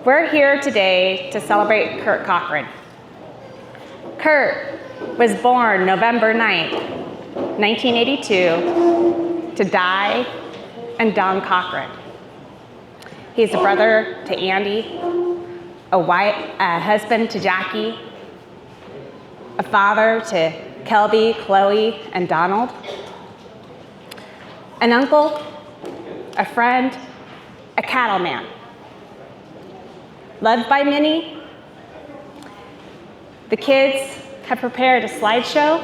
We're here today to celebrate Kurt Cochrane. Kurt was born November 9th, 1982, to Di and Don Cochrane. He's a brother to Andy, a husband to Jackie, a father to Kelby, Chloe, and Donald, an uncle, a friend, a cattleman. Loved by many, the kids have prepared a slideshow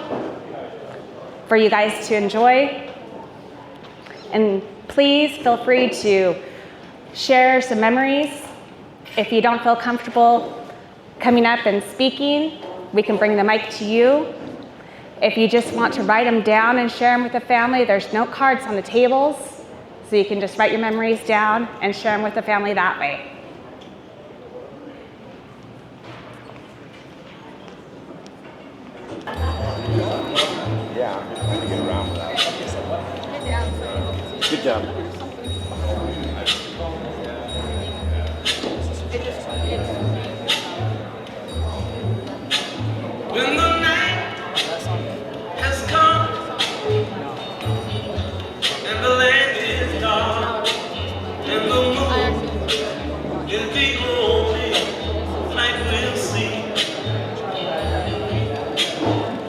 for you guys to enjoy. And please feel free to share some memories. If you don't feel comfortable coming up and speaking, we can bring the mic to you. If you just want to write them down and share them with the family, there's note cards on the tables, so you can just write your memories down and share them with the family that way. Yeah, I'm just trying to get around with that. Good job. When the night has come and the land is dark and the moon is the only light we'll see.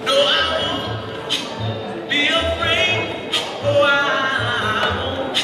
No, I won't be afraid. Oh, I won't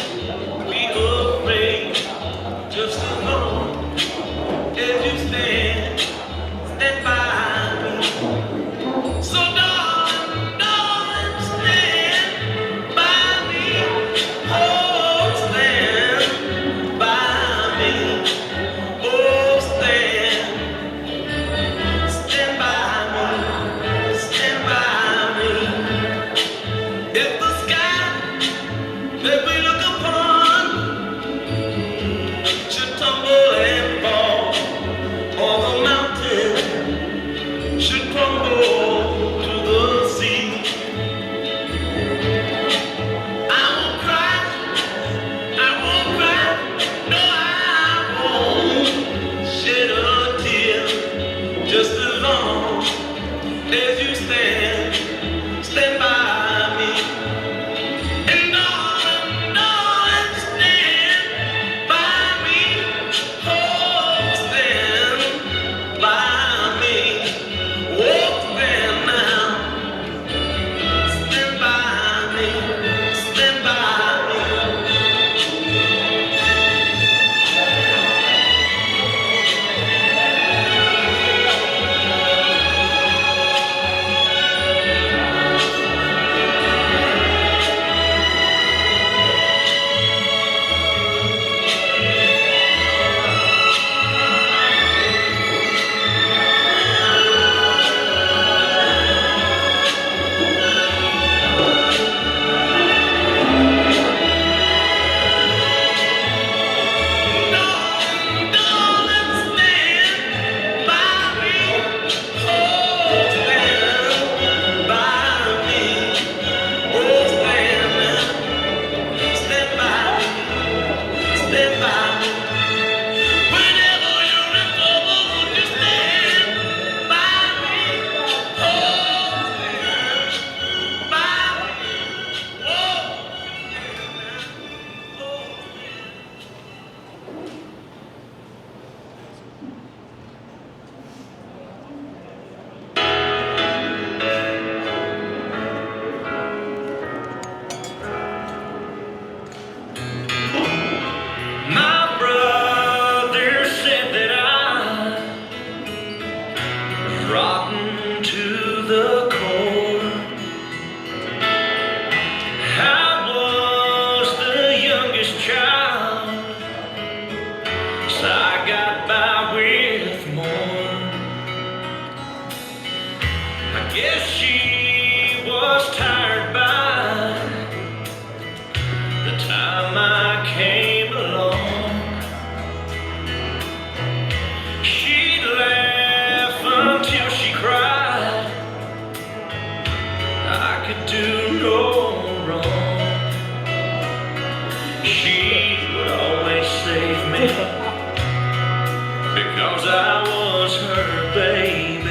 'cause I was her baby.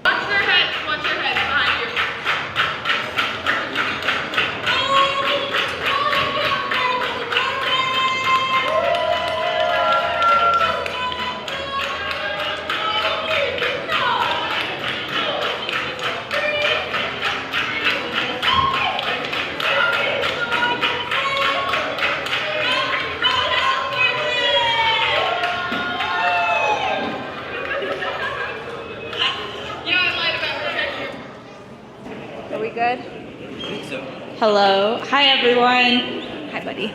Watch their heads behind you. Are we good? Hello. Hi, everyone. Hi, buddy.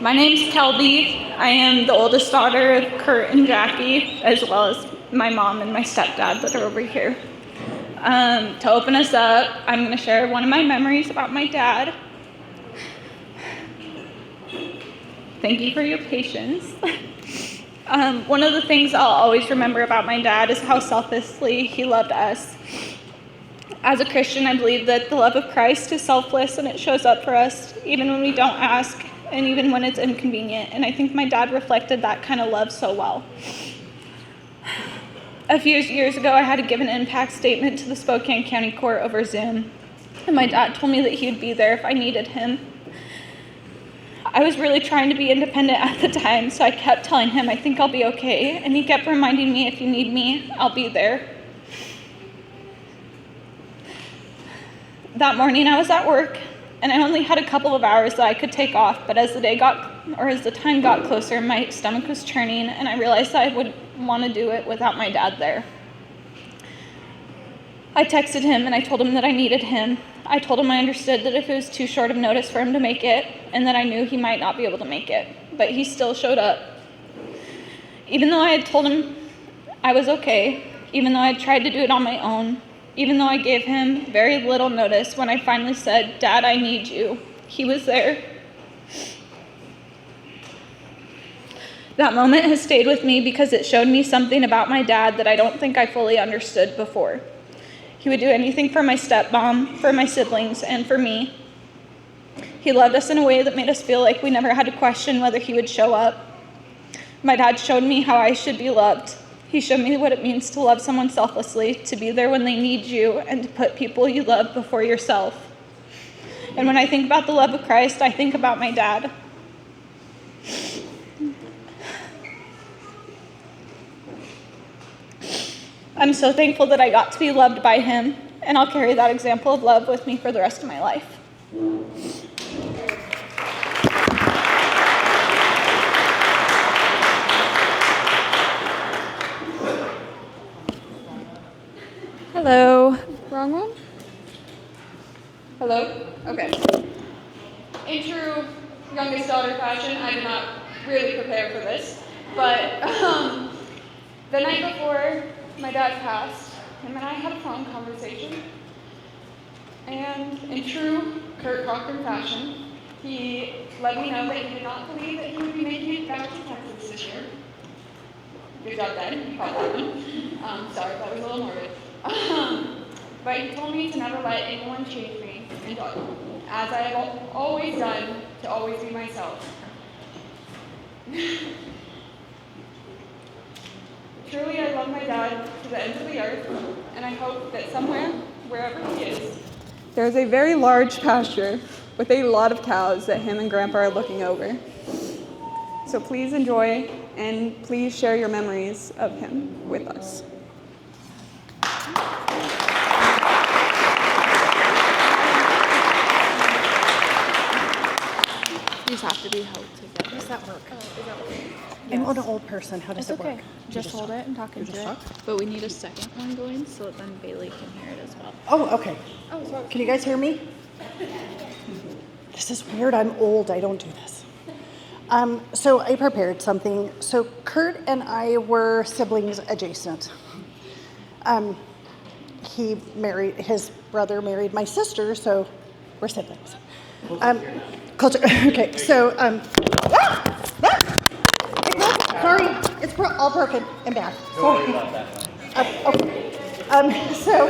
My name's Kelby. I am the oldest daughter of Kurt and Jackie, as well as my mom and my stepdad that are over here. To open us up, I'm going to share one of my memories about my dad. Thank you for your patience. One of the things I'll always remember about my dad is how selflessly he loved us. As a Christian, I believe that the love of Christ is selfless and it shows up for us even when we don't ask and even when it's inconvenient. And I think my dad reflected that kind of love so well. A few years ago, I had to give an impact statement to the Spokane County Court over Zoom. And my dad told me that he would be there if I needed him. I was really trying to be independent at the time, so I kept telling him, I think I'll be okay. And he kept reminding me, if you need me, I'll be there. That morning I was at work, and I only had a couple of hours that I could take off, but as the time got closer, my stomach was churning, and I realized that I would want to do it without my dad there. I texted him, and I told him that I needed him. I told him I understood that if it was too short of notice for him to make it, and that I knew he might not be able to make it, but he still showed up. Even though I had told him I was okay, even though I had tried to do it on my own, even though I gave him very little notice, when I finally said, Dad, I need you, he was there. That moment has stayed with me because it showed me something about my dad that I don't think I fully understood before. He would do anything for my stepmom, for my siblings, and for me. He loved us in a way that made us feel like we never had to question whether he would show up. My dad showed me how I should be loved. He showed me what it means to love someone selflessly, to be there when they need you, and to put people you love before yourself. And when I think about the love of Christ, I think about my dad. I'm so thankful that I got to be loved by him, and I'll carry that example of love with me for the rest of my life. Hello. Wrong one? Hello? Okay. In true youngest daughter fashion, I did not really prepare for this, but the night before my dad passed, him and I had a phone conversation, and in true Cochrane fashion, he let me know that he did not believe that he would be making it back to Texas this year. Good job, Dad. You caught that one. Sorry, that was a little morbid. But he told me to never let anyone change me, and as I have always done, to always be myself. Truly, I love my dad to the ends of the earth, and I hope that somewhere, wherever he is, there is a very large pasture with a lot of cows that him and Grandpa are looking over. So please enjoy, and please share your memories of him with us. These have to be held together. How does that work? I'm an old person. How does it work? Just hold it and talk into it. But we need a second one going so then Bailey can hear it as well. Oh, okay. Can you guys hear me? This is weird. I'm old. I don't do this. So I prepared something. So Kurt and I were siblings adjacent. His brother married my sister, so we're siblings. Culture. Okay, so sorry, it's all broken and bad. Don't worry about that. Okay. So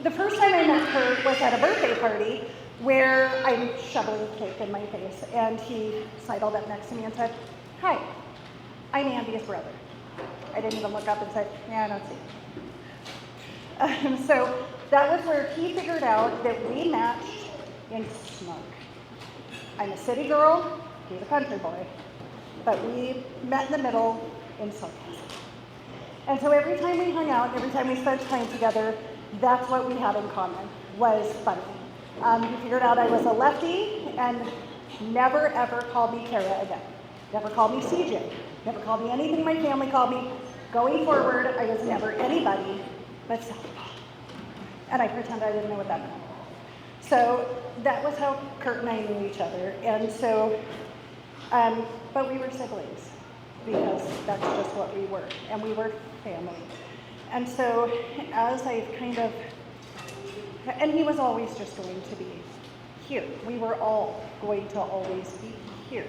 the first time I met Kurt was at a birthday party where I'm shoveling cake in my face, and he sidled up next to me and said, "Hi, I'm Andy's brother." I didn't even look up and say, "Yeah, I don't see you." So that was where he figured out that we matched in smug. I'm a city girl, he's a country boy, but we met in the middle in sarcasm. And so every time we hung out, every time we spent time together, that's what we had in common, was funny. He figured out I was a lefty and never ever called me Kara again. Never called me CJ. Never called me anything my family called me. Going forward, I was never anybody but Southpaw. And I pretend I didn't know what that meant. So that was how Kurt and I knew each other. And so, but we were siblings because that's just what we were. And we were family. And so as I kind of, and he was always just going to be here. We were all going to always be here.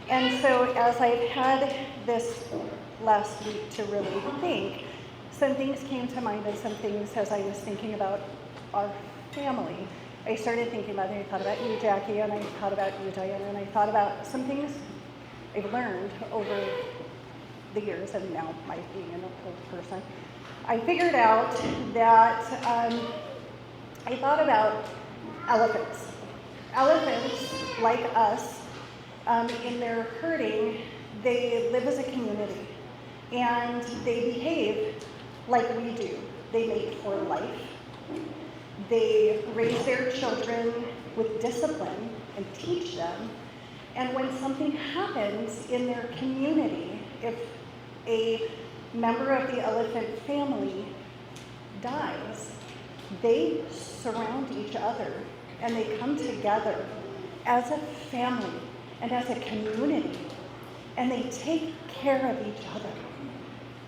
And so as I've had this last week to really think, some things came to mind and some things as I was thinking about our family. I started thinking about it. I thought about you, Jackie, and I thought about you, Diana, and I thought about some things I've learned over the years and now my being an old person. I figured out that I thought about elephants. Elephants, like us, in their herding, they live as a community and they behave like we do. They mate for life. They raise their children with discipline and teach them. And when something happens in their community, if a member of the elephant family dies, they surround each other and they come together as a family and as a community, and they take care of each other.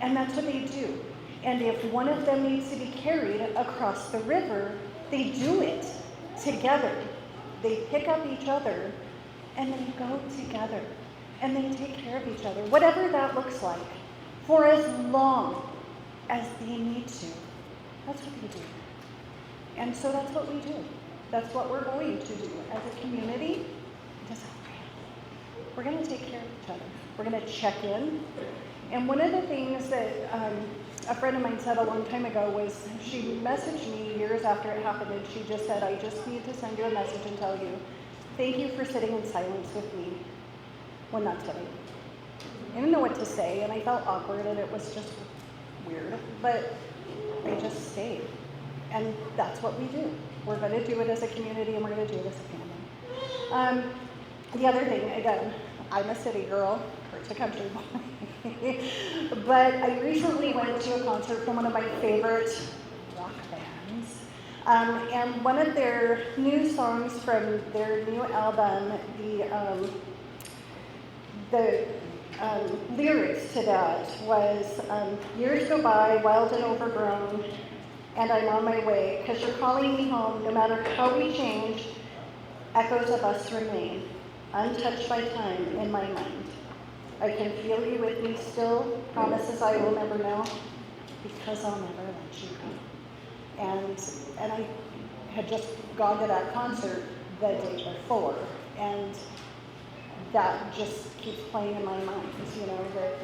And that's what they do. And if one of them needs to be carried across the river, they do it together. They pick up each other and they go together and they take care of each other, whatever that looks like, for as long as they need to. That's what they do. And so that's what we do. That's what we're going to do as a community. We're going to take care of each other. We're going to check in. And one of the things that a friend of mine said a long time ago was, she messaged me years after it happened, and she just said, "I just need to send you a message and tell you, thank you for sitting in silence with me when that's what I did." I didn't know what to say, and I felt awkward, and it was just weird, but I just stayed. And that's what we do. We're going to do it as a community, and we're going to do it as a family. The other thing, again, I'm a city girl, Kurt's a country boy, but I recently went to a concert from one of my favorite rock bands, and one of their new songs from their new album, the lyrics to that was, "Years go by, wild and overgrown, and I'm on my way, 'cause you're calling me home. No matter how we change, echoes of us remain, untouched by time in my mind. I can feel you with me still, promises I will never know, because I'll never let you go." And I had just gone to that concert the day before, and that just keeps playing in my mind, you know, that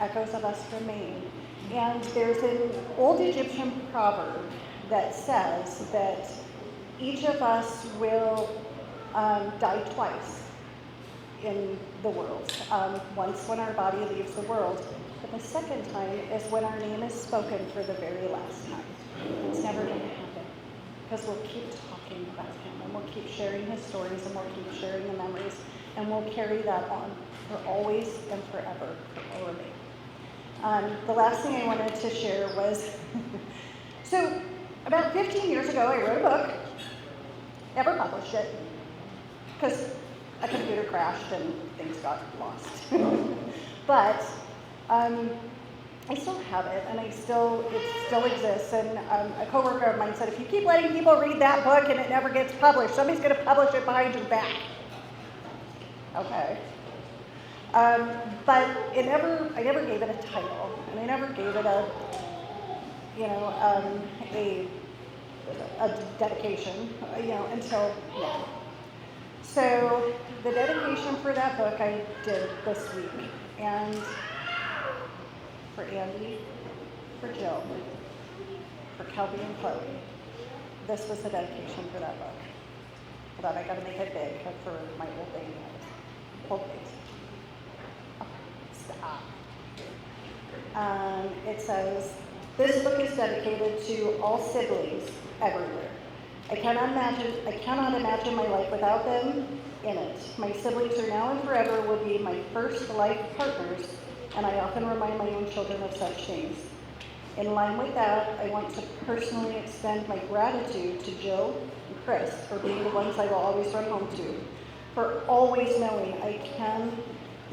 echoes of us remain. And there's an old Egyptian proverb that says that each of us will die twice in the world. Once when our body leaves the world, but the second time is when our name is spoken for the very last time. It's never going to happen, because we'll keep talking about him, and we'll keep sharing his stories, and we'll keep sharing the memories, and we'll carry that on for always and forever, for me. The last thing I wanted to share was, so about 15 years ago, I wrote a book, never published it, because a computer crashed and things got lost. But I still have it, and it still exists. And a coworker of mine said, "If you keep letting people read that book and it never gets published, somebody's going to publish it behind your back." Okay. But I never gave it a title, and I never gave it a a dedication, until now. So the dedication for that book I did this week, and for Andy, for Jill, for Kelby and Chloe. This was the dedication for that book. Hold on, I gotta make it big for my old lady. Hold please. Stop. It says, this book is dedicated to all siblings everywhere. I cannot imagine my life without them in it. My siblings are now and forever will be my first life partners, and I often remind my own children of such things. In line with that, I want to personally extend my gratitude to Jill and Chris for being the ones I will always run home to, for always knowing I can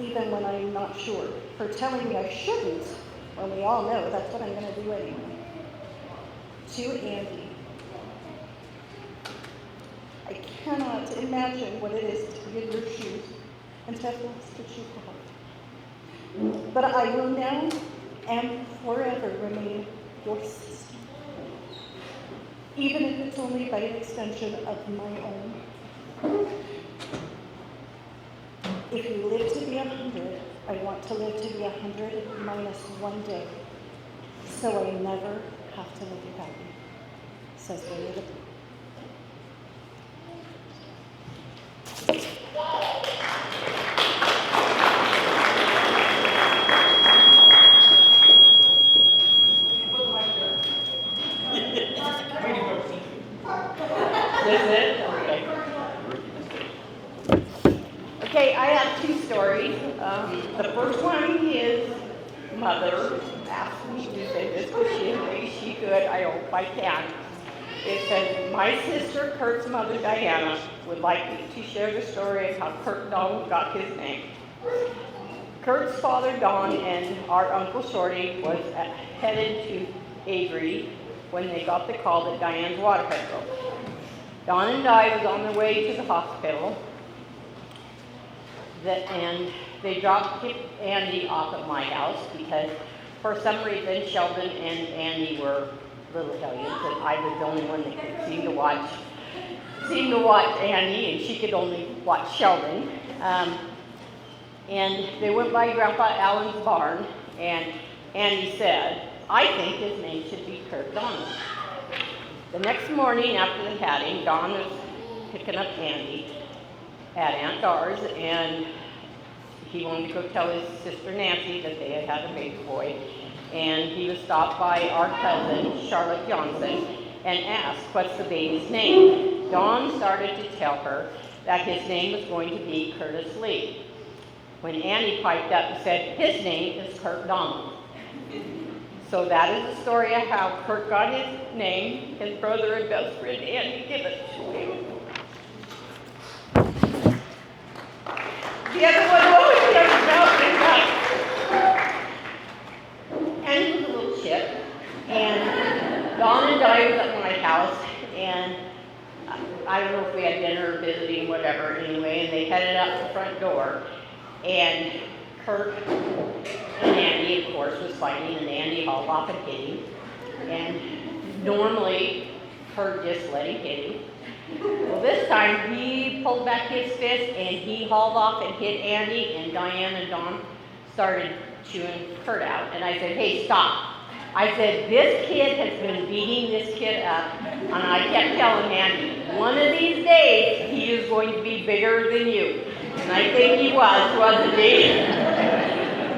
even when I'm not sure, for telling me I shouldn't when we all know that's what I'm going to do anyway. To Andy, I cannot imagine what it is to be in your shoes and to have lost what you hold. But I will now and forever remain your sister, even if it's only by an extension of my own. If you live to be 100, I want to live to be 100 minus 1 day, so I never have to live without you, says Winnie the Pooh. Okay, I have two stories. The first one is Mother asked me to say this because she thinks she could. I hope I can. It says, my sister Kurt's mother Diana would like me to share the story of how Kurt Donald got his name. Kurt's father Don and our Uncle Shorty was headed to Avery when they got the call that Diane's water had broke. Don and Di was on their way to the hospital, and they dropped Andy off at my house because for some reason Sheldon and Andy were little hellions, and I was the only one that could seem to watch Andy, and she could only watch Sheldon. And they went by Grandpa Allen's barn, and Andy said, I think his name should be Kurt Donald. The next morning after the hatting, Don was picking up Andy at Aunt Dar's, and he wanted to go tell his sister Nancy that they had a baby boy. And he was stopped by our cousin, Charlotte Johnson, and asked, what's the baby's name? Don started to tell her that his name was going to be Curtis Lee. When Andy piped up and said, his name is Kurt Donald. So that is the story of how Kurt got his name. His brother and best friend Andy gave it to him. The other one always comes about is that Andy was a little chip, and Don and Di was at my house, and I don't know if we had dinner or visiting, whatever, anyway, and they headed out the front door, and Kurt and Andy, of course, was fighting, and Andy hauled off and hit him, and normally Kurt just let him hit him. Well, this time he pulled back his fist and he hauled off and hit Andy, and Diane and Don started chewing Kurt out. And I said, hey, stop. I said, this kid has been beating this kid up, and I kept telling Andy, one of these days he is going to be bigger than you. And I think he was, wasn't he?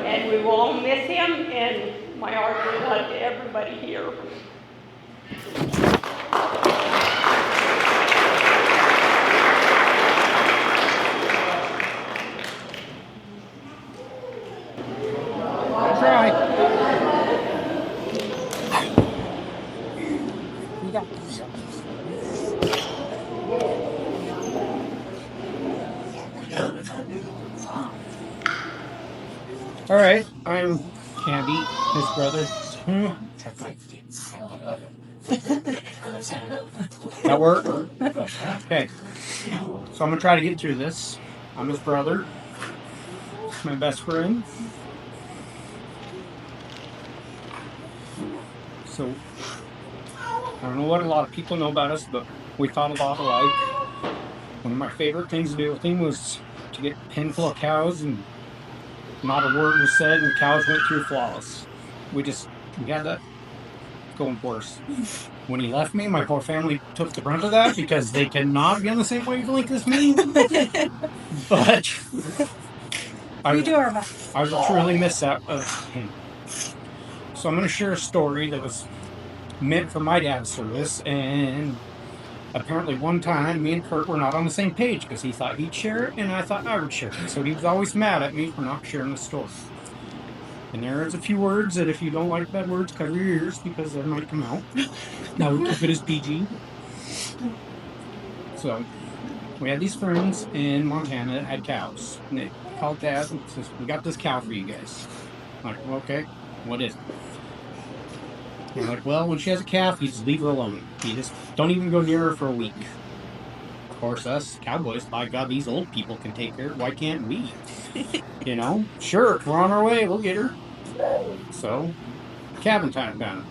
And we will all miss him, and my heart goes out to everybody here. All right, I'm Candy, his brother. That work? Okay. So I'm gonna try to get through this. I'm his brother. My best friend. So I don't know what a lot of people know about us, but we thought a lot alike. One of my favorite things to do with him was to get a pen full of cows and not a word was said, and cows went through flawless. We had that going for us. When he left me, my poor family took the brunt of that because they cannot be on the same wavelength as me. But we do our best. I will truly miss that of him. So I'm going to share a story that was meant for my dad's service, and apparently one time me and Kurt were not on the same page because he thought he'd share it and I thought I would share it. So he was always mad at me for not sharing the story. And there's a few words that if you don't like bad words, cover your ears because they might come out. Now we keep it as PG. So we had these friends in Montana that had cows. And they called Dad and says, "We got this cow for you guys." I'm like, well, okay, what is it? I'm like, well, when she has a calf, you just leave her alone. You just don't even go near her for a week. Of course, us cowboys, by God, these old people can take care of it. Why can't we? You know? Sure, we're on our way, we'll get her. So, cabin time found.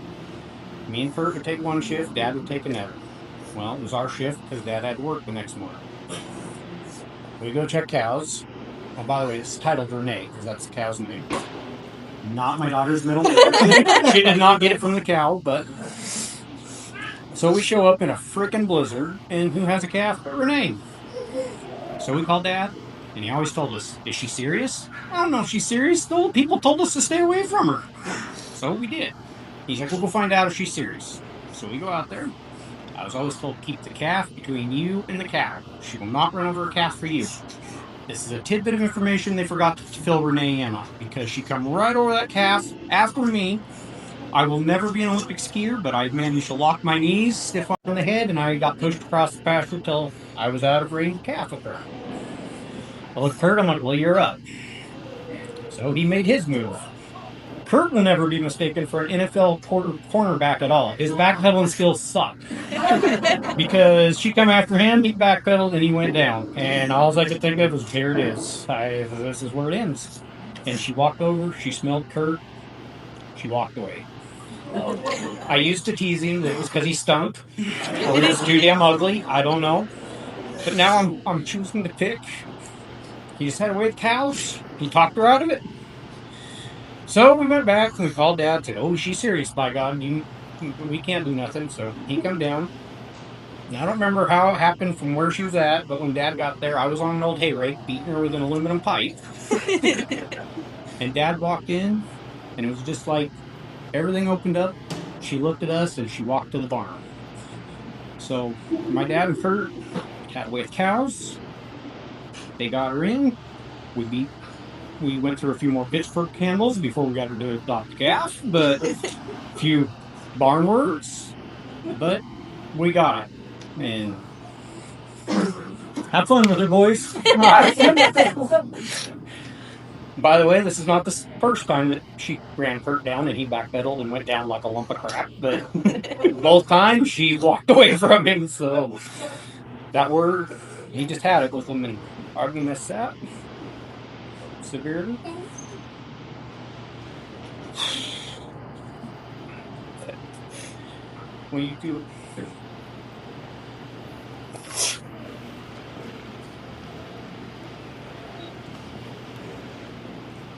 Me and Kurt would take one shift, Dad would take another. Well, it was our shift because Dad had to work the next morning. We go check cows. Oh, by the way, it's titled Renee because that's the cow's name. Not my daughter's middle name. She did not get it from the cow, but... So we show up in a frickin' blizzard, and who has a calf but Renee? So we called Dad, and he always told us, "Is she serious?" I don't know if she's serious. The old people told us to stay away from her. So we did. He's like, "We'll go find out if she's serious." So we go out there. I was always told, keep the calf between you and the cow. She will not run over a calf for you. This is a tidbit of information they forgot to fill Renee in on, because she come right over that calf after me. I will never be an Olympic skier, but I managed to lock my knees stiff on the head, and I got pushed across the pasture till I was out of range calf with her. I looked at Kurt, I'm like, well, you're up. So he made his move. Kurt will never be mistaken for an NFL cornerback at all. His backpedaling skills suck. Because she come after him, he backpedaled, and he went down. And all I could think of was, here it is. This is where it ends. And she walked over, she smelled Kurt, she walked away. I used to tease him that it was because he stunk, or he was too damn ugly. I don't know. But now I'm choosing to pick. He just had away with cows. He talked her out of it. So we went back and we called Dad and said, "Oh, she's serious, by God. We can't do nothing." So he come down. And I don't remember how it happened from where she was at, but when Dad got there, I was on an old hay rake beating her with an aluminum pipe. And Dad walked in, and it was just like everything opened up. She looked at us and she walked to the barn. So my dad and Kurt had away with cows. They got her in. We went through a few more Pittsburgh candles before we got her to adopt a calf, but a few barn words. But we got it. And have fun with it, boys. By the way, this is not the first time that she ran Kurt down and he backpedaled and went down like a lump of crap. But both times she walked away from him. So that word, he just had it with him, and I'm gonna miss that severely. When you do.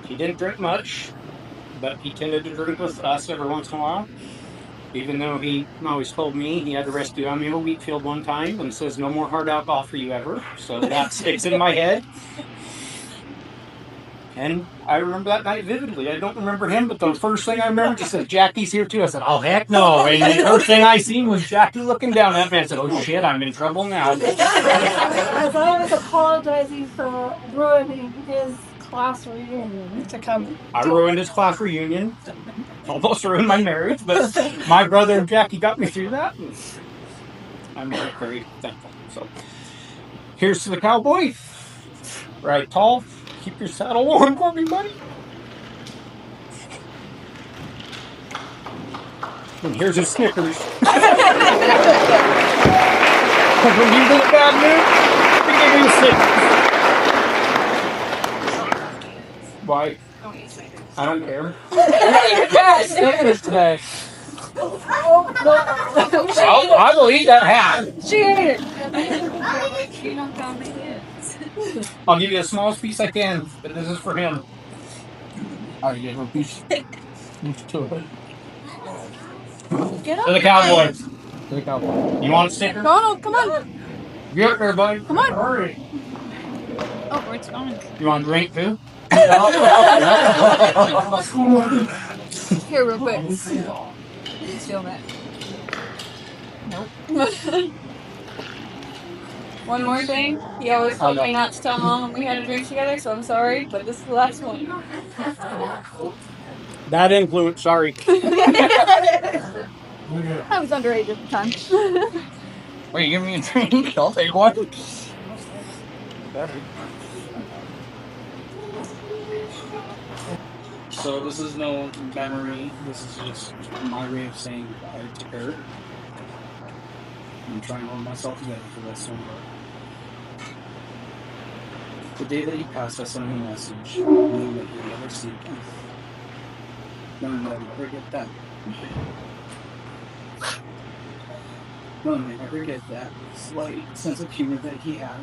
He didn't drink much, but he tended to drink with us every once in a while. Even though he always told me he had to rescue me in a wheat field one time and says, "No more hard alcohol for you ever." So that sticks in my head. And I remember that night vividly. I don't remember him, but the first thing I remember, he said, "Jackie's here too." I said, "Oh, heck no." And the first thing I seen was Jackie looking down at me. I said, "Oh shit, I'm in trouble now." As I was apologizing for ruining his class reunion to come. I ruined his class reunion. Almost ruined my marriage, but my brother and Jackie got me through that. I'm very thankful. So here's to the cowboy. Right tall. Keep your saddle warm for me, buddy. And here's his Snickers. When he's in a bad mood, we give him Snickers. Why? I don't care. Yes, Snickers today. I will eat that hat. She ate it. She knocked on my hands. I'll give you the smallest piece I can, but this is for him. All right, give him a piece. To Get up. the cowboy. To the cowboy. You want a sticker? No, come on. Get up there, buddy. Come on. Hurry. Oh, it's gone. You want a drink too? Here, real quick. Steal that. Nope. One more thing. He always told me not to tell Mom when we had a drink together, so I'm sorry, but this is the last one. Bad influence, sorry. I was underage at the time. Wait, you give me a drink? I'll take one. So this is no memory. This is just my way of saying goodbye to her. I'm trying to hold myself together for this one. The day that you passed, I sent him a message, knowing that you'll never see again. Knowing that I'll never get that. Knowing I never get that slight sense of humor that he had.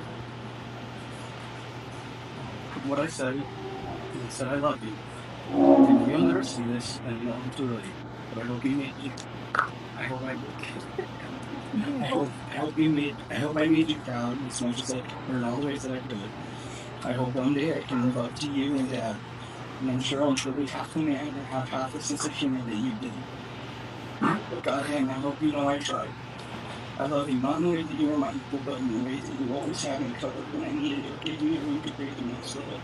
What I said, I said I love you. And you'll never see this, and you'll too late. But I hope you made you. I hope I made you proud as much as I could, or in all the ways that I could. I hope one day I can live up to you and Dad. And I'm sure I'll be half a man or have half the sense of humor that you did. But goddamn, I hope you know I tried. I love you, not in the way that you were my equal, but in the way that you always had me covered when I needed it, gave me a room to breathe the most of it.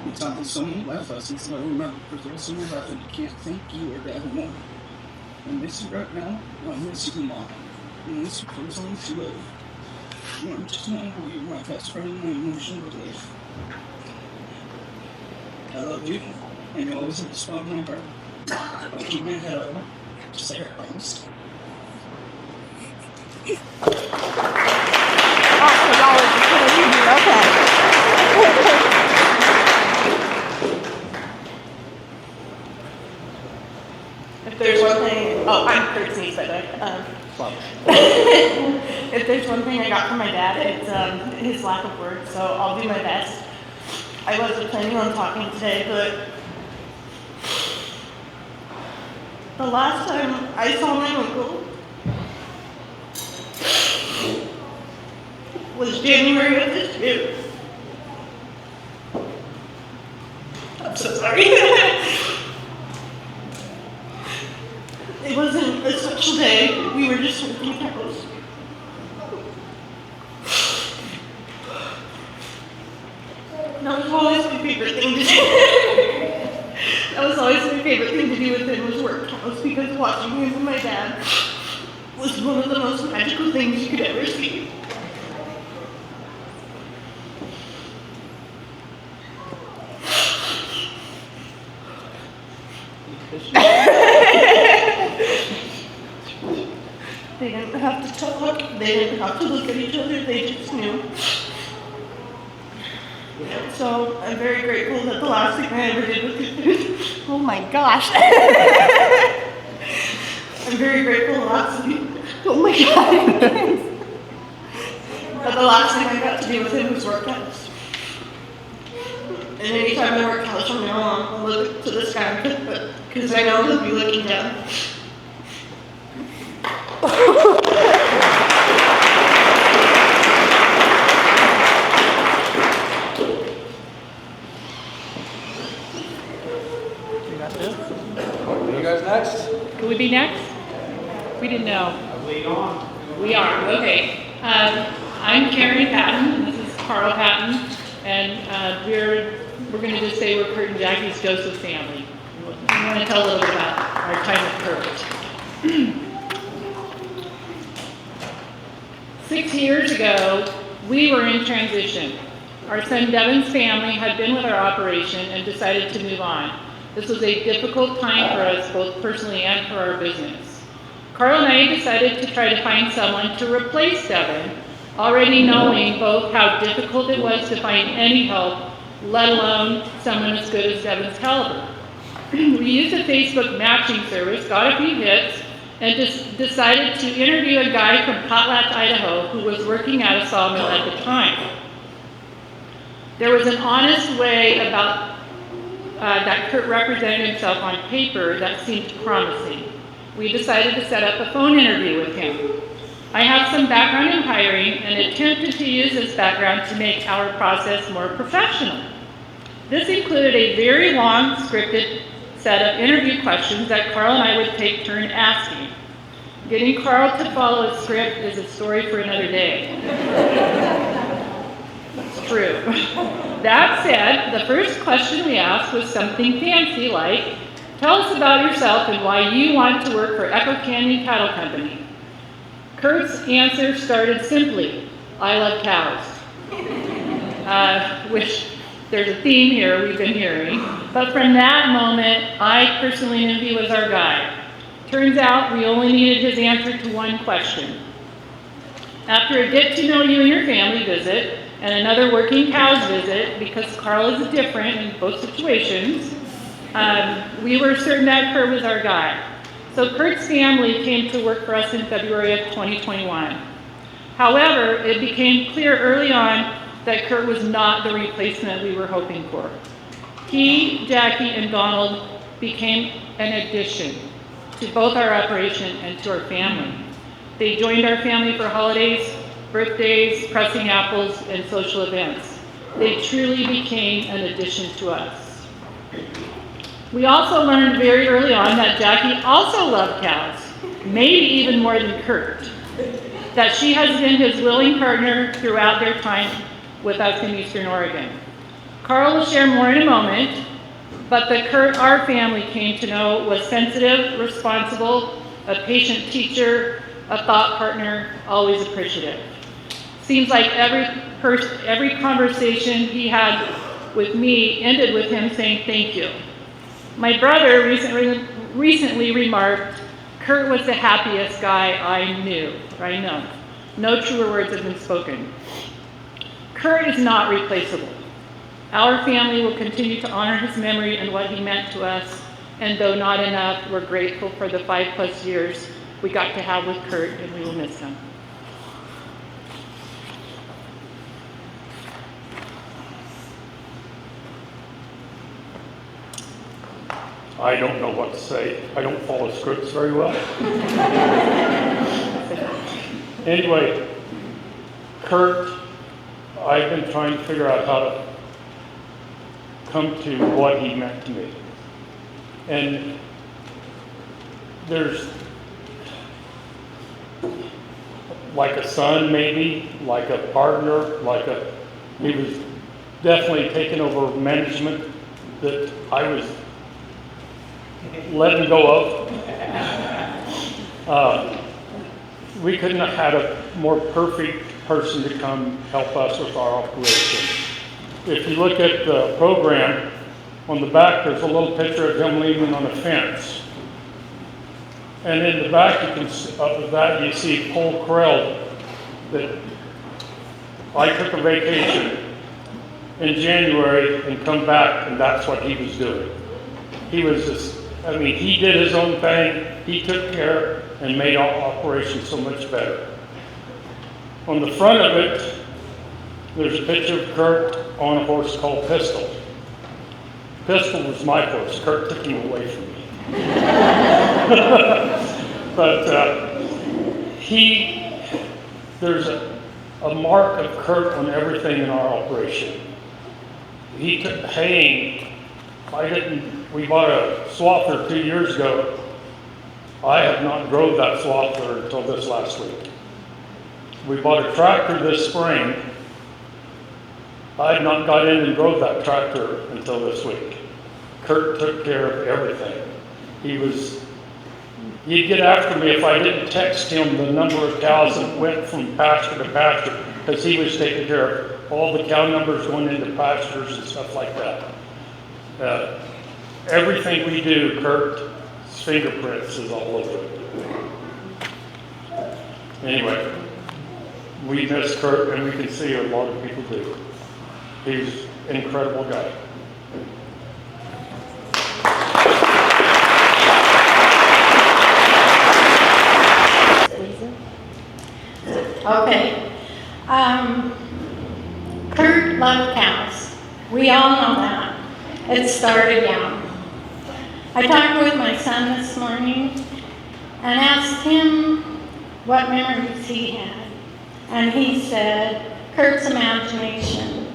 You taught me so many life lessons that I remember, because there's so many left and I can't thank you or Dad enough. I miss you right now, I miss you, Mom. I miss you for as long as you live. You know, just knowing who you're my best friend and my emotional relief. I love you, and you're always in the spot in my heart. I'll keep my head up, just say it honest. Okay. If there's one thing, I'm 13, by the way. If there's one thing I got from my dad, it's his lack of words, so I'll do my best. I wasn't planning on talking today, but the last time I saw my uncle was January of this year. I'm so sorry. It wasn't a special day. We were just working cows. That was always my favorite thing to do. That was always my favorite thing to do with him was work cows, because watching him and my dad was one of the most magical things you could ever see. They didn't have to talk, they didn't have to look at each other, they just knew. So I'm very grateful that the last thing I ever did with him, oh my gosh. I'm very grateful the last thing, oh my god. But the last thing I got to do with him was work cows. And anytime I work cows from now on, I'll look to the sky, because I know he'll be looking down. You guys next? Could we be next? We didn't know. Lead on. We are, okay. I'm Karen Patton, and this is Carl Patton, and we're going to just say we're Kurt and Jackie's Joseph family. We want to tell a little bit about our time with Kurt. 6 years ago, we were in transition. Our son Devin's family had been with our operation and decided to move on. This was a difficult time for us, both personally and for our business. Carl and I decided to try to find someone to replace Devin, already knowing both how difficult it was to find any help let alone someone as good as Devin's caliber. We used a Facebook matching service, got a few hits, and just decided to interview a guy from Potlatch, Idaho, who was working at a sawmill at the time. There was an honest way about that Kurt represented himself on paper that seemed promising. We decided to set up a phone interview with him. I have some background in hiring and attempted to use this background to make our process more professional. This included a very long scripted set of interview questions that Carl and I would take turn asking. Getting Carl to follow a script is a story for another day. It's true. That said, the first question we asked was something fancy like, tell us about yourself and why you want to work for Echo Canyon Cattle Company. Kurt's answer started simply, I love cows. Which there's a theme here we've been hearing. But from that moment, I personally knew he was our guy. Turns out we only needed his answer to one question. After a get to know you and your family visit, and another working cows visit, because Carl is different in both situations, we were certain that Kurt was our guy. So Kurt's family came to work for us in February of 2021. However, it became clear early on that Kurt was not the replacement we were hoping for. He, Jackie, and Donald became an addition to both our operation and to our family. They joined our family for holidays, birthdays, pressing apples, and social events. They truly became an addition to us. We also learned very early on that Jackie also loved cows, maybe even more than Kurt, that she has been his willing partner throughout their time with us in Eastern Oregon. Carl will share more in a moment, but the Kurt our family came to know was sensitive, responsible, a patient teacher, a thought partner, always appreciative. Seems like every conversation he had with me ended with him saying thank you. My brother recently remarked, Kurt was the happiest guy I know. No truer words have been spoken. Kurt is not replaceable. Our family will continue to honor his memory and what he meant to us, and though not enough, we're grateful for the 5+ years we got to have with Kurt, and we will miss him. I don't know what to say. I don't follow scripts very well. Anyway, Kurt, I've been trying to figure out how to come to what he meant to me. And there's like a son maybe, like a partner, he was definitely taking over management that I was letting go of. We couldn't have had a more perfect person to come help us with our operation. If you look at the program, on the back there's a little picture of him leaning on a fence. And in the back of that you see Paul Krell, that I took a vacation in January and come back, and that's what he was doing. He was just, he did his own thing, he took care and made our operation so much better. On the front of it, there's a picture of Kurt on a horse called Pistol. Pistol was my horse. Kurt took him away from me. But there's a mark of Kurt on everything in our operation. He took haying. We bought a swather 2 years ago. I have not drove that swather until this last week. We bought a tractor this spring. I had not got in and drove that tractor until this week. Kurt took care of everything. He'd get after me if I didn't text him the number of cows that went from pasture to pasture, because he was taking care of all the cow numbers going into pastures and stuff like that. Everything we do, Kurt's fingerprints is all over it. Anyway, we miss Kurt, and we can see a lot of people do. incredible guy. Okay. Kurt loved cows. We all know that. It started young. I talked with my son this morning and asked him what memories he had. And he said Kurt's imagination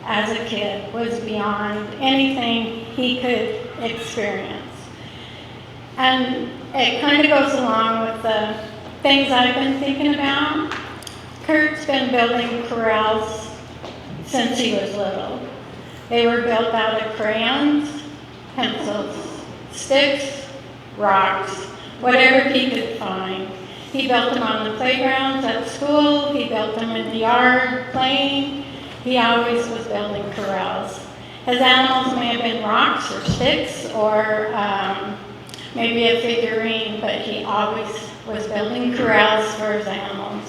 as a kid was beyond anything he could experience. And it kind of goes along with the things I've been thinking about. Kurt's been building corrals since he was little. They were built out of crayons, pencils, sticks, rocks, whatever he could find. He built them on the playgrounds at school. He built them in the yard playing. He always was building corrals. His animals may have been rocks or sticks or maybe a figurine, but he always was building corrals for his animals.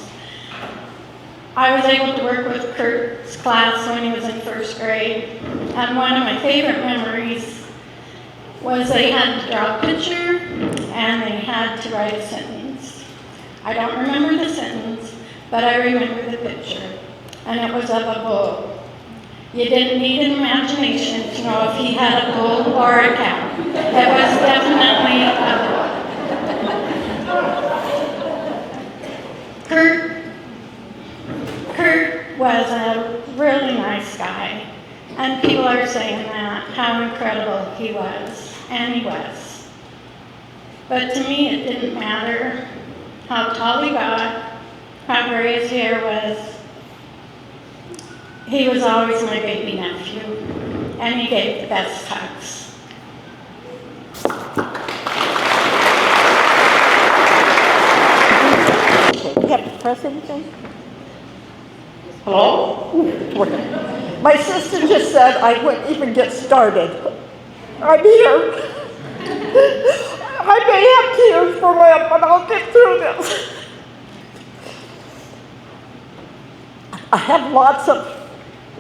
I was able to work with Kurt's class when he was in first grade, and one of my favorite memories was they had to draw a picture and they had to write a sentence. I don't remember the sentence, but I remember the picture, and it was of a bull. You didn't need an imagination to know if he had a bull or a cow. It was definitely a bull. Kurt was a really nice guy, and people are saying that, how incredible he was, and he was. But to me, it didn't matter how tall he got, how gray his hair was. He was always my baby nephew, and he gave the best hugs. You have to press anything? Hello? My sister just said I wouldn't even get started. I'm here. I may have tears for Lamb, but I'll get through this.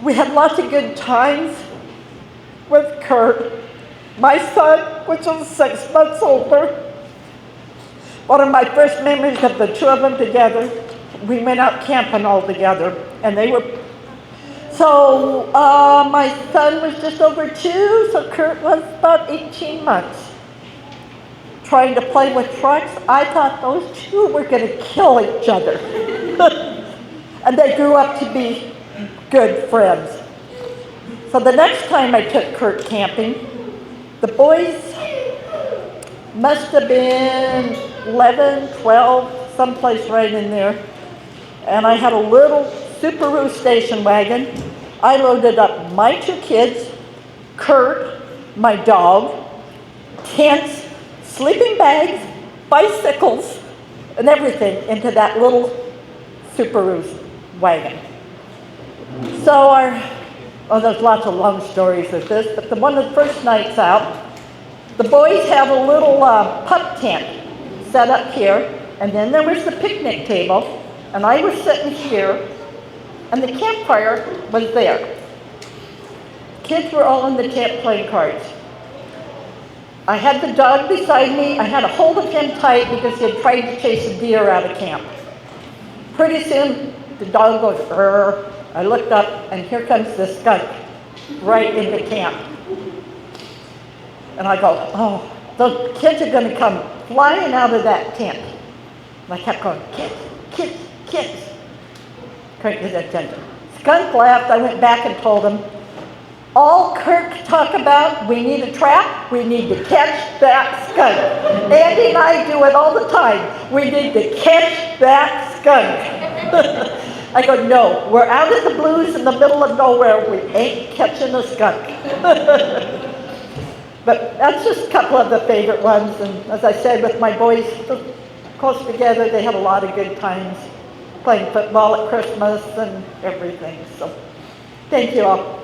We had lots of good times with Kurt. My son, which was 6 months older, one of my first memories of the two of them together, we went out camping all together, and my son was just over 2, so Kurt was about 18 months. Trying to play with trucks, I thought those two were going to kill each other. And they grew up to be good friends. So the next time I took Kurt camping, the boys must have been 11, 12, someplace right in there. And I had a little Subaru station wagon. I loaded up my 2 kids, Kurt, my dog, tents, sleeping bags, bicycles, and everything into that little Subaru wagon. So there's lots of long stories of this, but one of the first nights out, the boys had a little pup tent set up here, and then there was the picnic table, and I was sitting here, and the campfire was there. Kids were all in the tent playing cards. I had the dog beside me. I had a hold of him tight because he had tried to chase a deer out of camp. Pretty soon, the dog goes, "Rrr." I looked up, and here comes the skunk right into camp. And I go, oh, those kids are going to come flying out of that tent. And I kept going, kids, kids, kids. Couldn't get their attention. Skunk laughed. I went back and told him, all Kirk talk about, we need a trap, we need to catch that skunk. Andy and I do it all the time. We need to catch that skunk. I go, no, we're out in the blues in the middle of nowhere. We ain't catching a skunk. But that's just a couple of the favorite ones. And as I said, with my boys close together, they had a lot of good times playing football at Christmas and everything. So thank you all.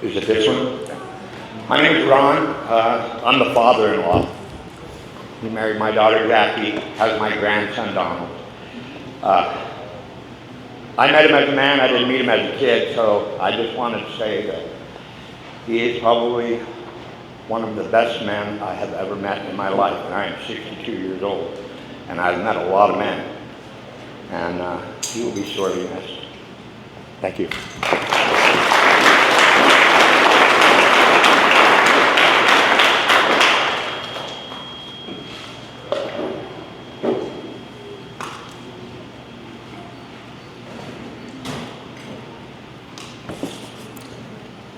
Is it this one? My name is Ron. I'm the father-in-law. He married my daughter Jackie, has my grandson Donald. I met him as a man, I didn't meet him as a kid, so I just wanted to say that he is probably one of the best men I have ever met in my life, and I am 62 years old, and I've met a lot of men, and he will be sorely missed. Thank you.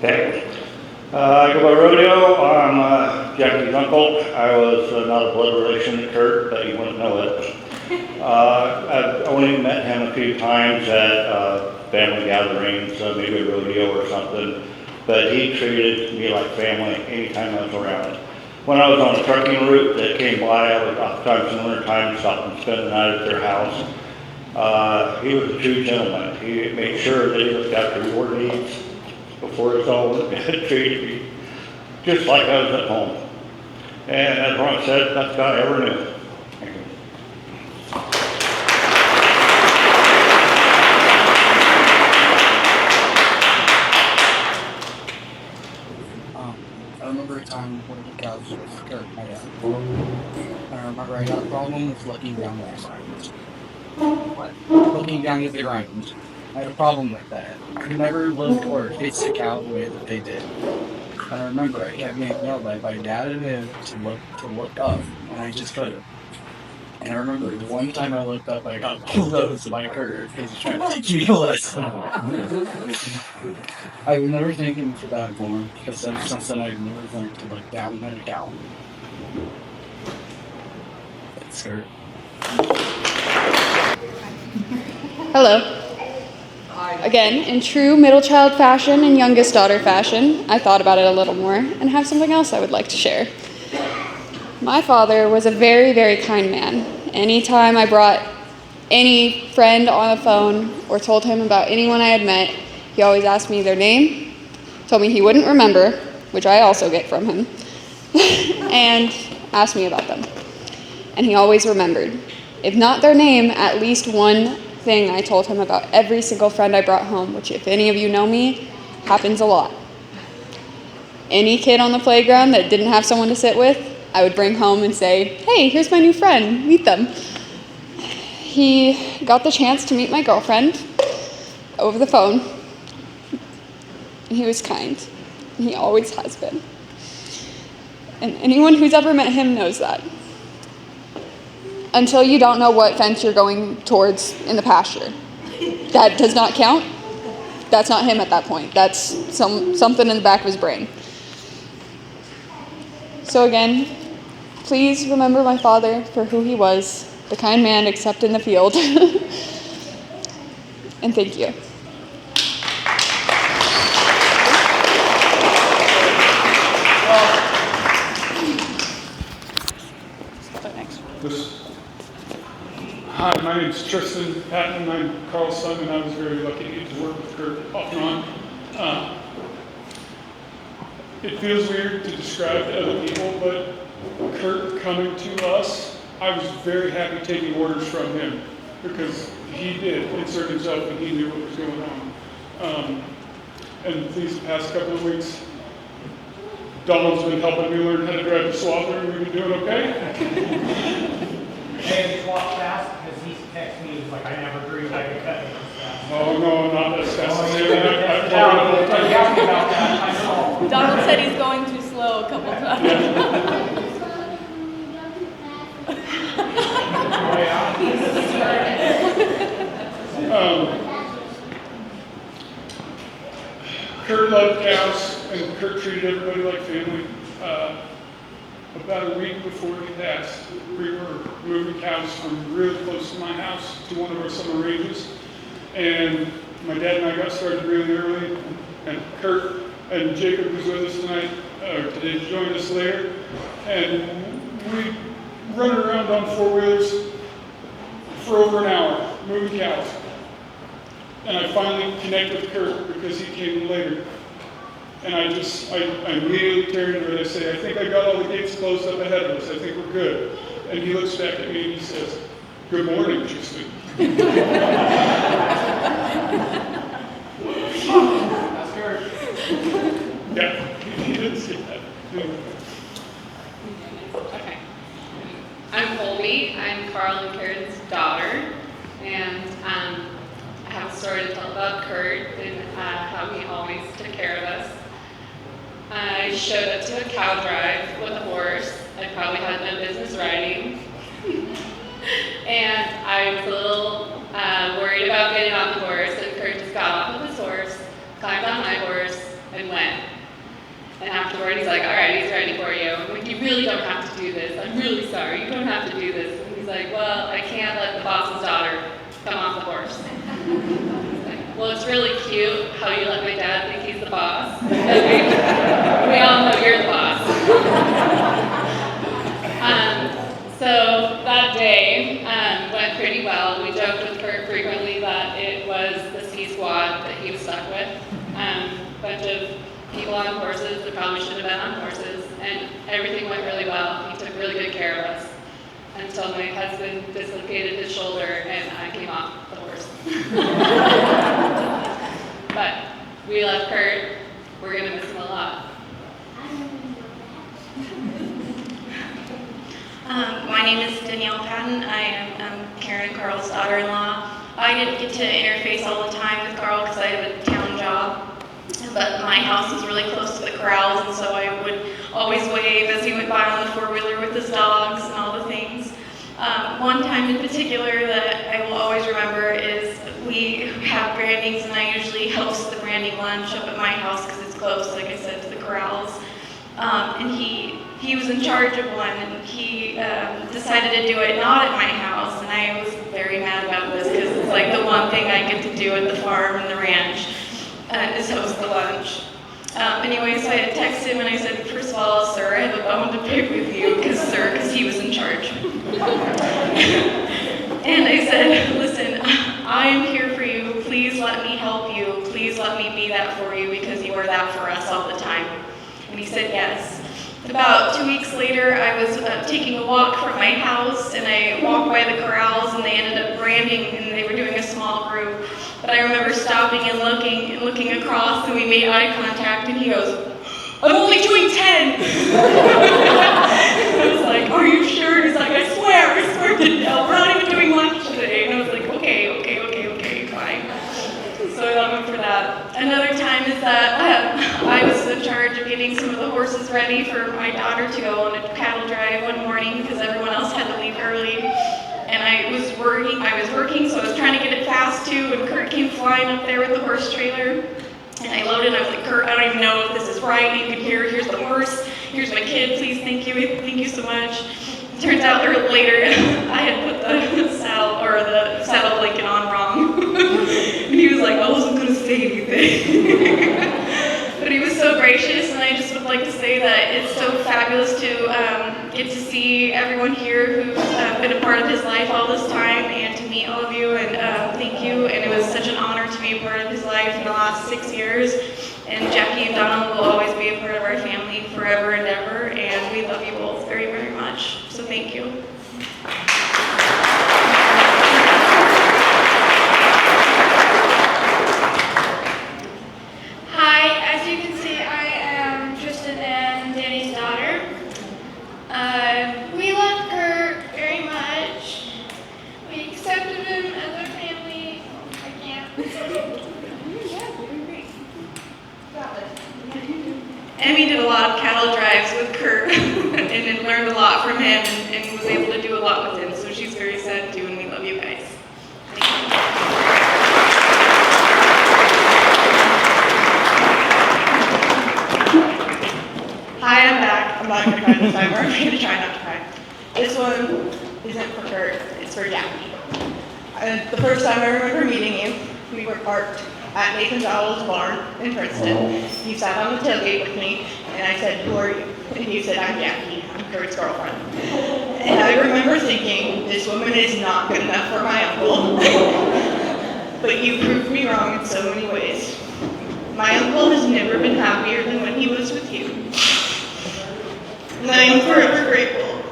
Okay. I go by Rodeo. I'm Jackie's uncle. I was not a blood relation to Kurt, but you wouldn't know it. I've only met him a few times at family gatherings, maybe a rodeo or something, but he treated me like family anytime I was around. When I was on a trucking route that came by, I would oftentimes in the winter time stop and spend the night at their house. He was a true gentleman. He made sure that he looked after your needs before it's all treated me just like I was at home. And as Ron said, best guy I ever knew. Thank you. I remember a time when the cows was scared my dad. I remember I had a problem with looking down the ground. Looking down at the ground. I had a problem with that. I never looked or faced a cow the way that they did. I remember I kept getting yelled at by dad and him to look up, and I just couldn't. And I remember the one time I looked up, I got bulldozed by Kurt because he's trying to teach me a lesson. I was never thinking for that for him because that's something I've never learned to look down at a cow. Thanks, Kurt. Hello. Again, in true middle child fashion and youngest daughter fashion, I thought about it a little more and have something else I would like to share. My father was a very, very kind man. Anytime I brought any friend on the phone or told him about anyone I had met, he always asked me their name, told me he wouldn't remember, which I also get from him, and asked me about them. And he always remembered. If not their name, at least one thing I told him about every single friend I brought home, which if any of you know me, happens a lot. Any kid on the playground that didn't have someone to sit with, I would bring home and say, hey, here's my new friend, meet them. He got the chance to meet my girlfriend over the phone, and he was kind, and he always has been. And anyone who's ever met him knows that. Until you don't know what fence you're going towards in the pasture. That does not count. That's not him at that point. That's something in the back of his brain. So again, please remember my father for who he was, the kind man except in the field. And thank you. Hi, my name is Tristan Patton. I'm Carl's son, and I was very lucky to get to work with Kurt off and on. It feels weird to describe to other people, but Kurt coming to us, I was very happy taking orders from him because he did insert himself and he knew what was going on. And these past couple of weeks, Donald's been helping me learn how to drive the swather, and we've been doing okay. And he walked fast because he texted me, he was like, I never dreamed I could cut it this fast. Oh, no, not as fast as him. He asked me about that, I know. Donald said he's going too slow a couple times. Kurt loved cows, and Kurt treated everybody like family. About a week before he passed, we were moving cows from really close to my house to one of our summer ranges. And my dad and I got started really early, and Kurt and Jacob, who's with us tonight, today joined us later. And we run around on four-wheelers for over an hour, moving cows. And I finally connected with Kurt because he came in later. And I immediately turned to her and I say, I think I got all the gates closed up ahead of us. I think we're good. And he looks back at me and he says, "Good morning, Tristan." That's Kurt. Yeah, he didn't say that. Okay. I'm Colby. I'm Carl and Karen's daughter, and I have a story to tell about Kurt and how he always took care of us. I showed up to a cow drive with a horse. I probably had no business riding. And I was a little worried about getting on the horse, and Kurt just got off of his horse, climbed on my horse, and went. And afterward, he's like, "All right, he's ready for you." I'm like, "You really don't have to do this. I'm really sorry. You don't have to do this." And he's like, "Well, I can't let the boss's daughter come off the horse." He's like, "Well, it's really cute how you let my dad think he's the boss. We all know you're the boss." So that day went pretty well. We joked with Kurt frequently that it was the C squad that he was stuck with. Bunch of people on horses that probably shouldn't have been on horses, and everything went really well. He took really good care of us until my husband dislocated his shoulder and I came off the horse. But we love Kurt. We're gonna miss him a lot. My name is Danielle Patton. I am Karen and Carl's daughter-in-law. I didn't get to interface all the time with Carl because I have a town job. But my house is really close to the corrals, and so I would always wave as he went by on the four-wheeler with his dogs and all the things. One time in particular that I will always remember is we have brandings, and I usually host the branding lunch up at my house because it's close, like I said, to the corrals. And he was in charge of one, and he decided to do it not at my house, and I was very mad about this because it's like the one thing I get to do at the farm and the ranch. Is host the lunch. Anyway, so I had texted him and I said, "First of all, sir, I have a bone to pick with you, because he was in charge." And I said, "Listen, I am here for you. Please let me help you. Please let me be that for you, because you are that for us all the time." And he said yes. About 2 weeks later, I was taking a walk from my house, and I walked by the corrals, and they ended up branding, and they were doing a small group. But I remember stopping and looking across, and we made eye contact, and he goes, "I'm only doing 10. I was like, "Are you sure?" He's like, I swear to no, we're not even doing lunch today." And I was like, okay, fine. So I went for that. Another time is that I was in charge of getting some of the horses ready for my daughter to go on a cattle drive one morning because everyone else had to leave early. And I was working, so I was trying to get it fast too, and Kurt came flying up there with the horse trailer. And I loaded, and I was like, "Kurt, I don't even know if this is right. You can here's the horse, here's my kid, please, thank you so much." It turns out later, I had put the saddle blanket on wrong. And he was like, "I wasn't gonna say anything." But he was so gracious, and I just would like to say that it's so fabulous to get to see everyone here who's been a part of his life all this time, and to meet all of you, and thank you. And it was such an honor to be a part of his life in the last 6 years. And Jackie and Donald will always be a part of our family forever and ever, and we love you both very, very much. So thank you. Hi, as you can see, I am Tristan and Danny's daughter. We love Kurt very much. We accepted him as our family. I can't. And we did a lot of cattle drives with Kurt and then learned a lot from him and was able to do a lot with him. So she's very sad too, and we love you guys. Hi, I'm back. I'm not going to cry this time, or I'm going to try not to cry. This one isn't for Kurt, it's for Jackie. The first time I remember meeting you, we were parked at Nathan's Owl's barn in Princeton. You sat on the tailgate with me, and I said, "Who are you?" And you said, "I'm Jackie, I'm Kurt's girlfriend." And I remember thinking, this woman is not good enough for my uncle. But you proved me wrong in so many ways. My uncle has never been happier than when he was with you. And I am forever grateful.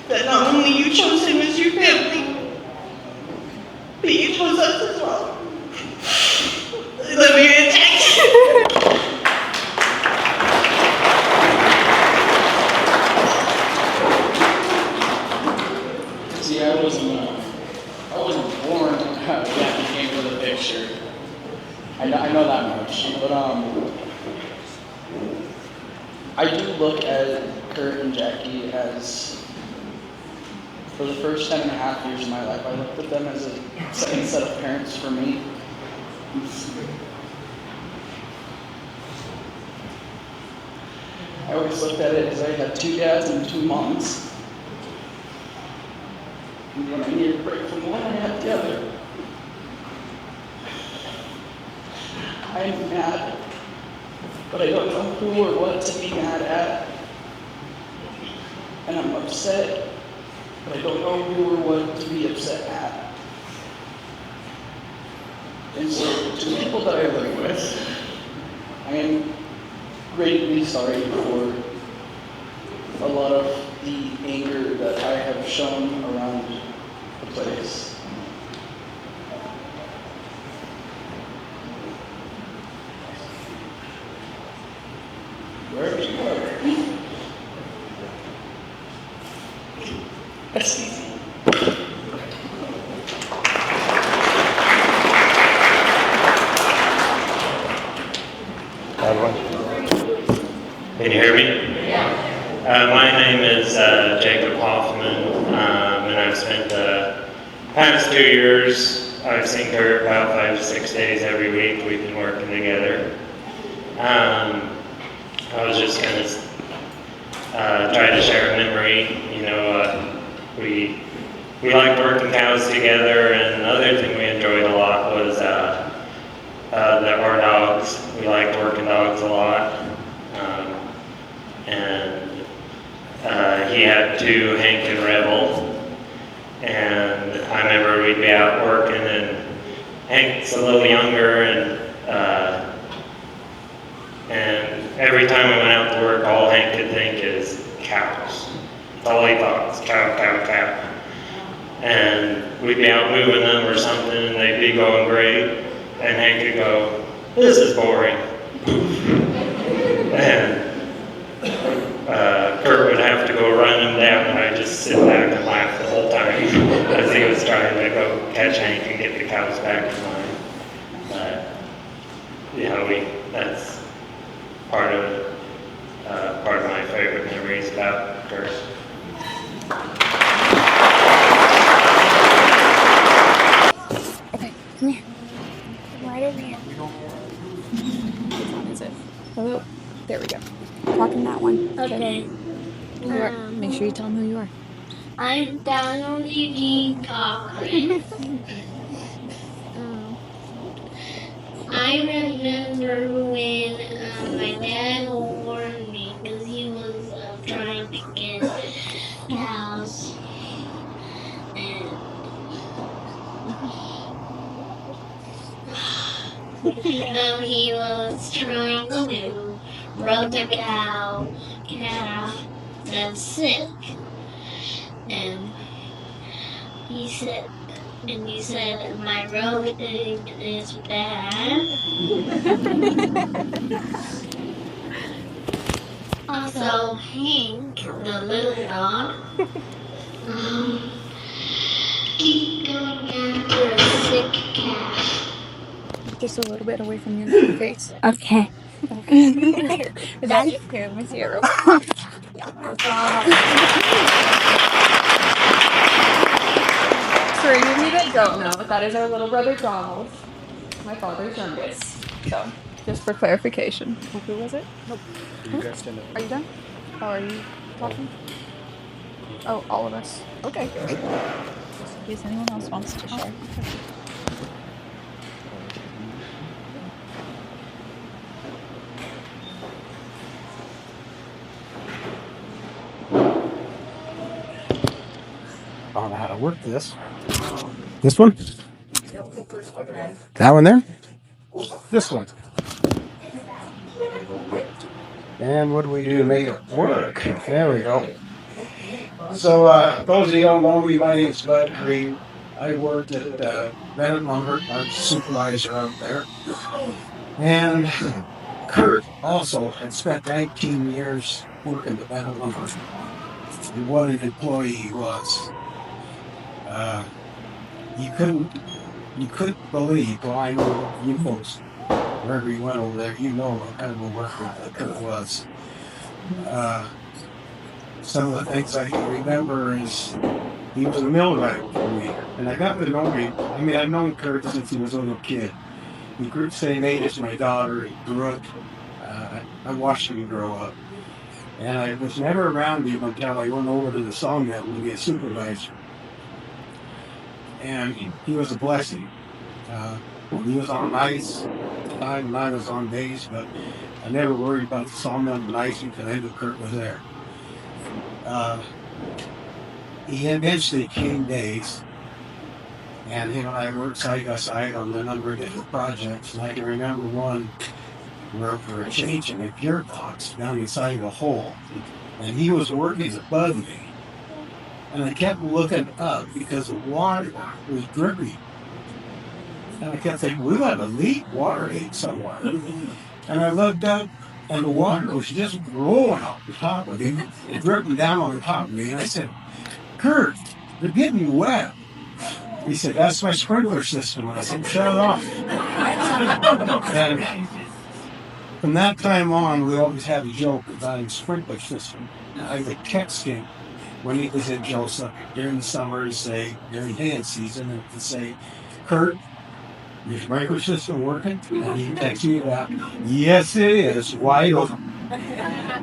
that not only you chose him as your family, but you chose us as well. I love you, Aunt Jackie. See, I wasn't born when Jackie came to the picture. I know that much, but I do look at Kurt and Jackie as, for the first 10.5 years of my life, I looked at them as a second set of parents for me. I always looked at it as I had 2 dads and 2 moms. And when I needed a break from one, I had the other. I'm mad, but I don't know who or what to be mad at. And I'm upset, but I don't know who or what to be upset at. And so, to the people that I live with, I am greatly sorry for a lot of the anger that I have shown around the place. Wherever you are. That's easy. Can you hear me? Yeah. My name is Jacob Hoffman, and I've spent the past 2 years, I've seen Kurt about 5 to 6 days every week. We've been working together. I was just going to try to share a memory. You know, we liked working cows together, and another thing we enjoyed a lot was our dogs. We liked working dogs a lot. And he had 2, Hank and Rebel. And I remember we'd be out working, and Hank's a little younger, and every time we went out to work, all Hank could think is cows. That's all he thought was cow, cow, cow. And we'd be out moving them or something, and they'd be going great, and Hank could go, "This is boring." And Kurt would have to go run him down, and I'd just sit back and laugh the whole time as he was trying to go catch Hank and get the cows back in line. But, you know, that's part of my favorite memories about Kurt. Okay, come here. Right over here. Which one is it? Oh, there we go. Talking that one. Okay. Make sure you tell them who you are. I'm Donald Eugene Cochrane. I remember when my dad warned me because he was trying to get cows. And he was trying to rub the calf that's sick. And he said, my road is bad. Also, Hank, the little dog, keep going after a sick calf. Just a little bit away from your face. Okay. That's here, let me see it real For any of you that don't know, that is our little brother Donald, my father's youngest. So, just for clarification. Who was it? Nope. You guys stand up. Are you done? Oh, are you talking? Oh, all of us. Okay. Just in case anyone else wants to share. I don't know how to work this. This one? That one there? This one. And what do we do to make it work? There we go. So, those of you who don't know me, my name's Bud Green. I worked at Bennett Lumber. I was supervisor out there. And Kurt also had spent 19 years working at Bennett Lumber. And what an employee he was. Uh, you couldn't believe, well, I know you folks, wherever you went over there, you know what kind of a worker that Kurt was. Some of the things I can remember is he was a millwright for me, and I got to know him. I mean, I've known Kurt since he was a little kid. He grew the same age as my daughter. He grew up. I watched him grow up, and I was never around him until I went over to the sawmill to be a supervisor. And he was a blessing. He was on nights at the time, and I was on days, but I never worried about the sawmill nights because I knew Kurt was there. He eventually came days, and him and I worked side by side on a number of different projects. And I can remember one where we were changing a gearbox down inside a hole, and he was working above me. And I kept looking up because the water was dripping. And I kept thinking, we got a leak water leak somewhere. And I looked up, and the water was just rolling off the top of him, dripping down on the top of me. And I said, Kurt, they're getting wet. He said, that's my sprinkler system. And I said, shut it off. And from that time on, we always had a joke about his sprinkler system. I would text him when he was in Joseph during the summer and say, during dance season, and to say, Kurt, your sprinkler system working? And he'd text me back, yes, it is, wide open.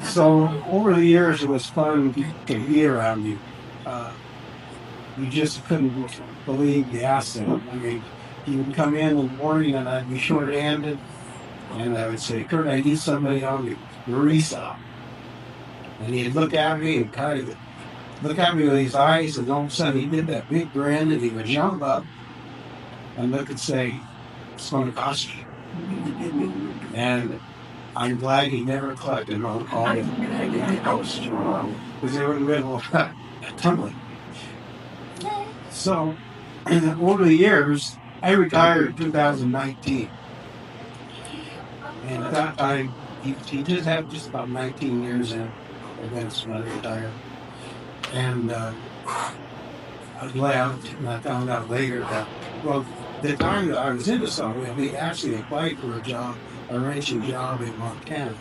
So over the years, it was fun to be around you. You just couldn't believe the asset. I mean, he would come in the morning and I'd be short-handed, and I would say, Kurt, I need somebody on the Marisa. And he'd look at me and kind of look at me with his eyes, and all of a sudden he did that big grin, and he would jump up and look and say, it's going to cost you. And I'm glad he never collected on all of the post, because they were in the middle of a tumbling. So, over the years, I retired in 2019. And at that time, he did have just about 19 years in events when I retired. And I left, and I found out later that, well, the time that I was in the sawmill, he actually applied for a job, a ranching job in Montana.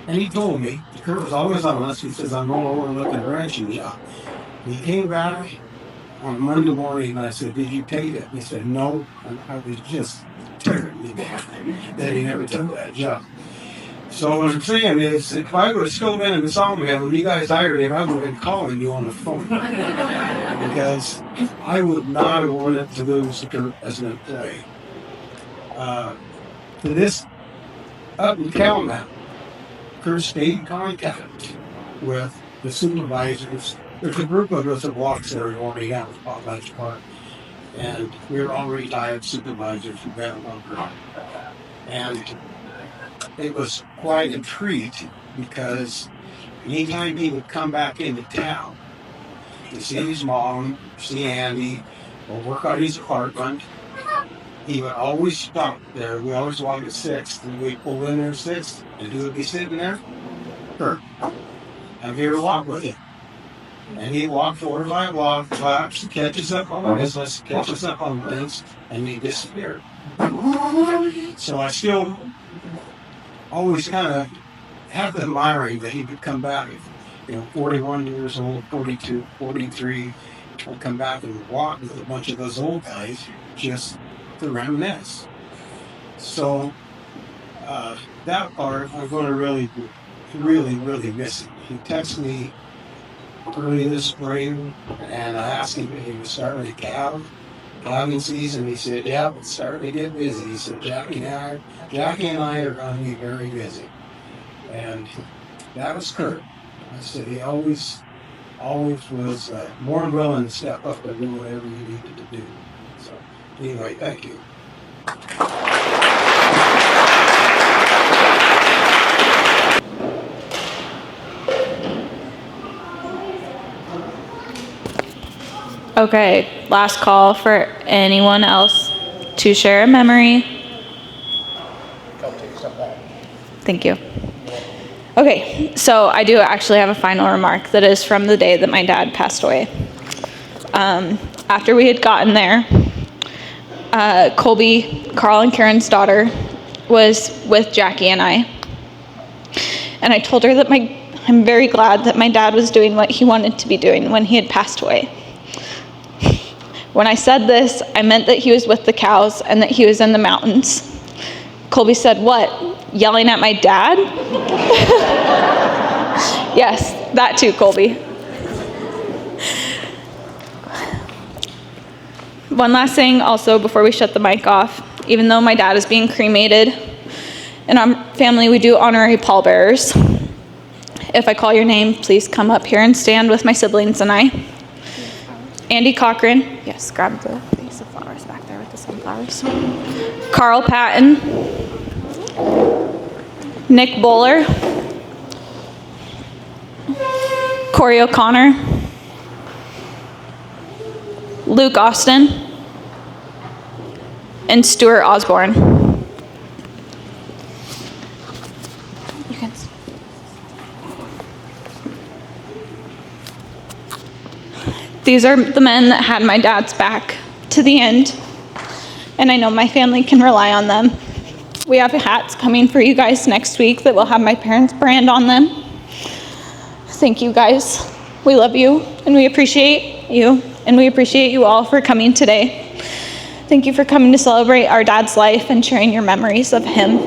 And he told me, Kurt was always on us, he says, I'm going over and looking at a ranching job. He came back on Monday morning, and I said, did you take it? He said, no. And I was just terribly mad that he never took that job. So what I'm saying is, if I would have still been in the sawmill and you guys hired him, I would have been calling you on the phone. Because I would not have wanted to lose Kurt as an employee. To this up until now, Kurt stayed in contact with the supervisors. There's a group of us that walks every morning out with Potlatch Park, and we're all retired supervisors from Bennett Lumber. And it was quite a treat because anytime he would come back into town to see his mom, see Andy, or work on his apartment, he would always stop there. We always walked at 6th, and we'd pull in there at 6th, and who would be sitting there? Kurt. Have you ever walked with him? And he'd walk 4 or 5 laps, catches up on the business, catches up on things, and he disappeared. So I still always kind of have the admiring that he would come back, 41 years old, 42, 43, and come back and walk with a bunch of those old guys just to reminisce. So that part, I'm going to really, really miss it. He texted me early this spring, and I asked him if he was starting to calving season. He said, yeah, it's starting to get busy. He said, Jackie and I are going to be very busy. And that was Kurt. I said he always was more than willing to step up and do whatever you needed to do. So anyway, thank you. Okay, last call for anyone else to share a memory. I'll take stuff back. Thank you. Okay, so I do actually have a final remark that is from the day that my dad passed away. After we had gotten there, Colby, Carl and Karen's daughter, was with Jackie and I. And I told her that I'm very glad that my dad was doing what he wanted to be doing when he had passed away. When I said this, I meant that he was with the cows and that he was in the mountains. Colby said, "What? Yelling at my dad?" Yes, that too, Colby. One last thing also before we shut the mic off. Even though my dad is being cremated, in our family we do honorary pallbearers. If I call your name, please come up here and stand with my siblings and I. Andy Cochrane. Yes, grab the vase of flowers back there with the sunflowers. Carl Patton. Nick Bowler. Corey O'Connor. Luke Austin. And Stuart Osborne. You can. These are the men that had my dad's back to the end, and I know my family can rely on them. We have hats coming for you guys next week that will have my parents' brand on them. Thank you guys. We love you, and we appreciate you, and we appreciate you all for coming today. Thank you for coming to celebrate our dad's life and sharing your memories of him.